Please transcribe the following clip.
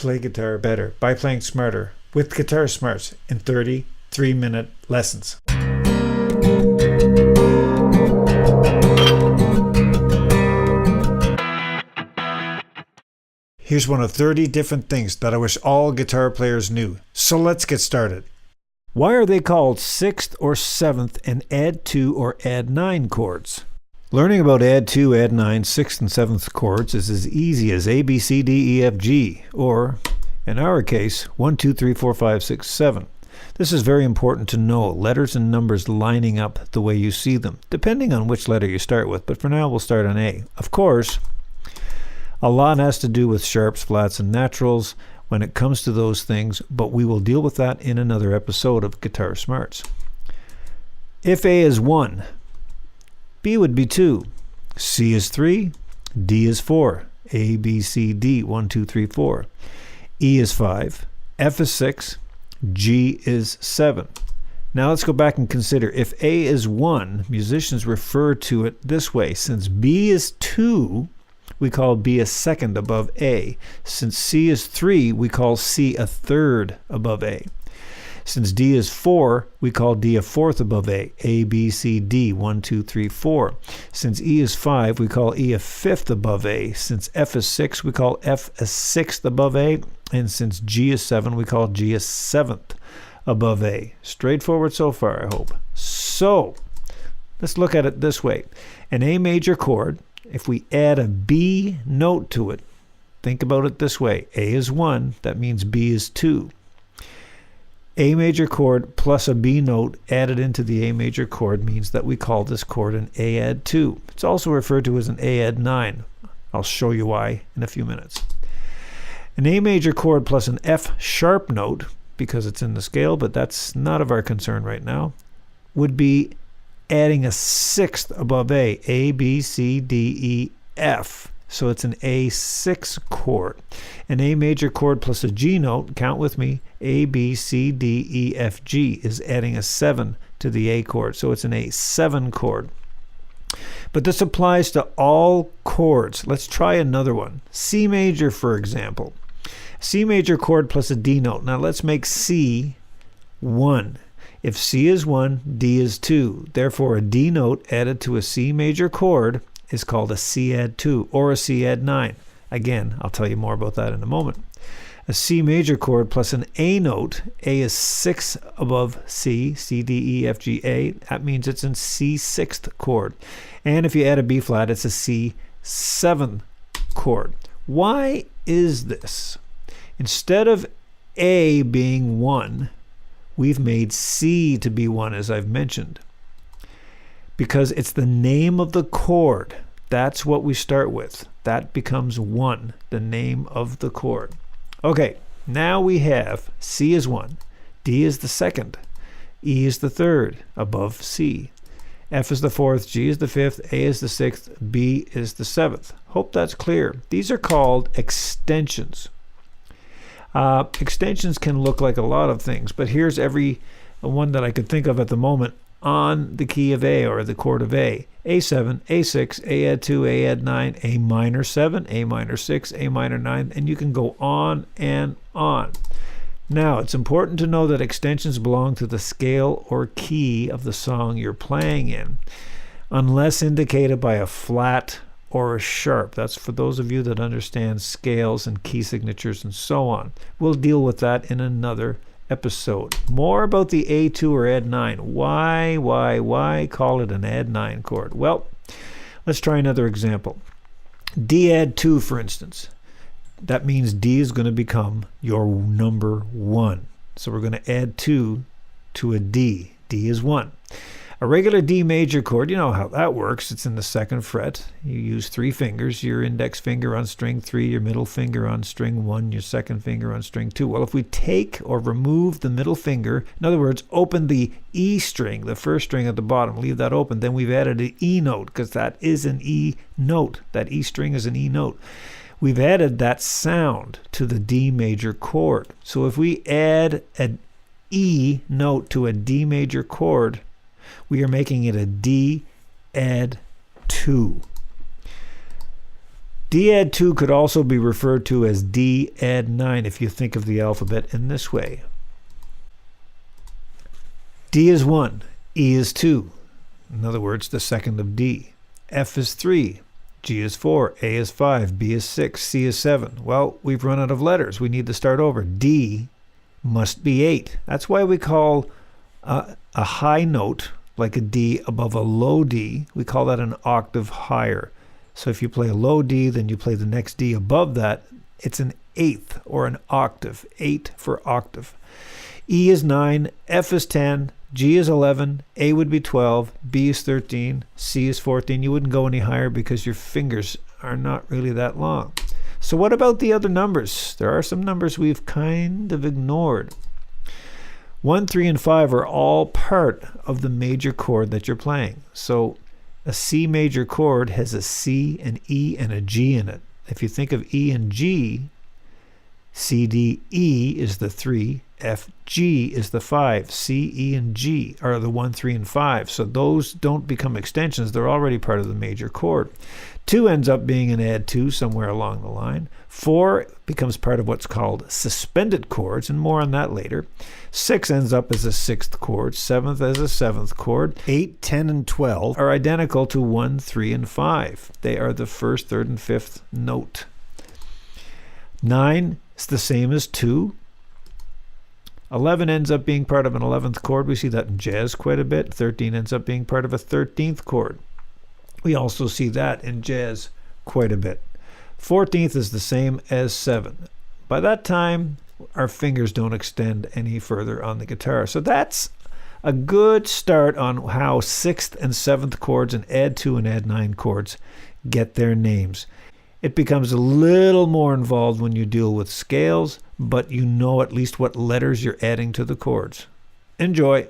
play guitar better by playing smarter with Guitar Smarts in 30 3-minute lessons. Here's one of 30 different things that I wish all guitar players knew. So let's get started. Why are they called 6th or 7th and Add2 or Add9 chords? Learning about Add2, Add9, 6th and 7th chords is as easy as A, B, C, D, E, F, G, or, in our case, 1, 2, 3, 4, 5, 6, 7. This is very important to know, letters and numbers lining up the way you see them, depending on which letter you start with, but for now we'll start on A. Of course, a lot has to do with sharps, flats, and naturals when it comes to those things, but we will deal with that in another episode of Guitar Smarts. If A is 1, B would be 2, C is 3, D is 4, A, B, C, D, 1, 2, 3, 4. E is 5, F is 6, G is 7. Now let's go back and consider if A is 1, musicians refer to it this way. Since B is 2, we call B a second above A. Since C is 3, we call C a third above A. Since D is 4, we call D a fourth above A. A, B, C, D, 1, 2, 3, 4. Since E is 5, we call E a fifth above A. Since F is 6, we call F a sixth above A. And since G is 7, we call G a seventh above A. Straightforward so far, I hope. So, let's look at it this way. An A major chord, if we add a B note to it, think about it this way. A is 1, that means B is 2. A major chord plus a B note added into the A major chord means that we call this chord an A add 2. It's also referred to as an A add 9. I'll show you why in a few minutes. An A major chord plus an F sharp note, because it's in the scale, but that's not of our concern right now, would be adding a sixth above A, B, C, D, E, F. So it's an A6 chord. An A major chord plus a G note, count with me, A, B, C, D, E, F, G, is adding a 7 to the A chord. So it's an A7 chord. But this applies to all chords. Let's try another one. C major, for example. C major chord plus a D note. Now let's make C 1. If C is 1, D is 2. Therefore, a D note added to a C major chord is called a C add 2 or a C add 9. Again, I'll tell you more about that in a moment. A C major chord plus an A note, A is 6 above C, C, D, E, F, G, A. That means it's in C6th chord. And if you add a B flat, it's a C7 chord. Why is this? Instead of A being 1, we've made C to be 1, as I've mentioned, because it's the name of the chord. That's what we start with. That becomes 1, the name of the chord. Okay, now we have C is 1, D is the second, E is the third above C, F is the fourth, G is the fifth, A is the sixth, B is the seventh. Hope that's clear. These are called extensions. Extensions can look like a lot of things, but here's every one that I could think of at the moment on the key of A or the chord of A. A7, A6, A add 2, A add 9, A minor 7, A minor 6, A minor 9, and you can go on and on. Now, it's important to know that extensions belong to the scale or key of the song you're playing in, unless indicated by a flat or a sharp. That's for those of you that understand scales and key signatures and so on. We'll deal with that in another episode. More about the A2 or Add9. Why call it an Add9 chord? Well, let's try another example. D add 2, for instance. That means D is going to become your number 1. So we're going to add 2 to a D. D is 1. A regular D major chord, you know how that works. It's in the 2nd fret. You use 3 fingers, your index finger on string 3, your middle finger on string 1, your 2nd finger on string 2. Well, if we take or remove the middle finger, in other words, open the E string, the 1st string at the bottom, leave that open, then we've added an E note because that is an E note. That E string is an E note. We've added that sound to the D major chord. So if we add an E note to a D major chord, we are making it a D add 2. Add2 could also be referred to as Add9 if you think of the alphabet in this way. D is 1, E is 2. In other words, the second of D. F is 3, G is 4, A is 5, B is 6, C is 7. Well, we've run out of letters. We need to start over. D must be 8. That's why we call a high note, like a D above a low D, we call that an octave higher. So if you play a low D, then you play the next D above that, it's an eighth or an octave. 8 for octave. E is 9, F is 10, G is 11, A would be 12, B is 13, C is 14. You wouldn't go any higher because your fingers are not really that long. So what about the other numbers? There are some numbers we've kind of ignored. 1, 3, and 5 are all part of the major chord that you're playing. So a C major chord has a C, an E, and a G in it. If you think of E and G, C, D, E is the 3, F, G is the 5. C, E, and G are the 1, 3, and 5. So those don't become extensions. They're already part of the major chord. 2 ends up being an Add2 somewhere along the line. 4 becomes part of what's called suspended chords, and more on that later. 6 ends up as a 6th chord. 7th as a 7th chord. 8, 10, and 12 are identical to 1, 3, and 5. They are the 1st, 3rd, and 5th note. 9 is the same as 2. 11 ends up being part of an 11th chord. We see that in jazz quite a bit. 13 ends up being part of a 13th chord. We also see that in jazz quite a bit. 14th is the same as 7. By that time, our fingers don't extend any further on the guitar. So that's a good start on how 6th and 7th chords and Add2 and Add9 chords get their names. It becomes a little more involved when you deal with scales, but you know at least what letters you're adding to the chords. Enjoy!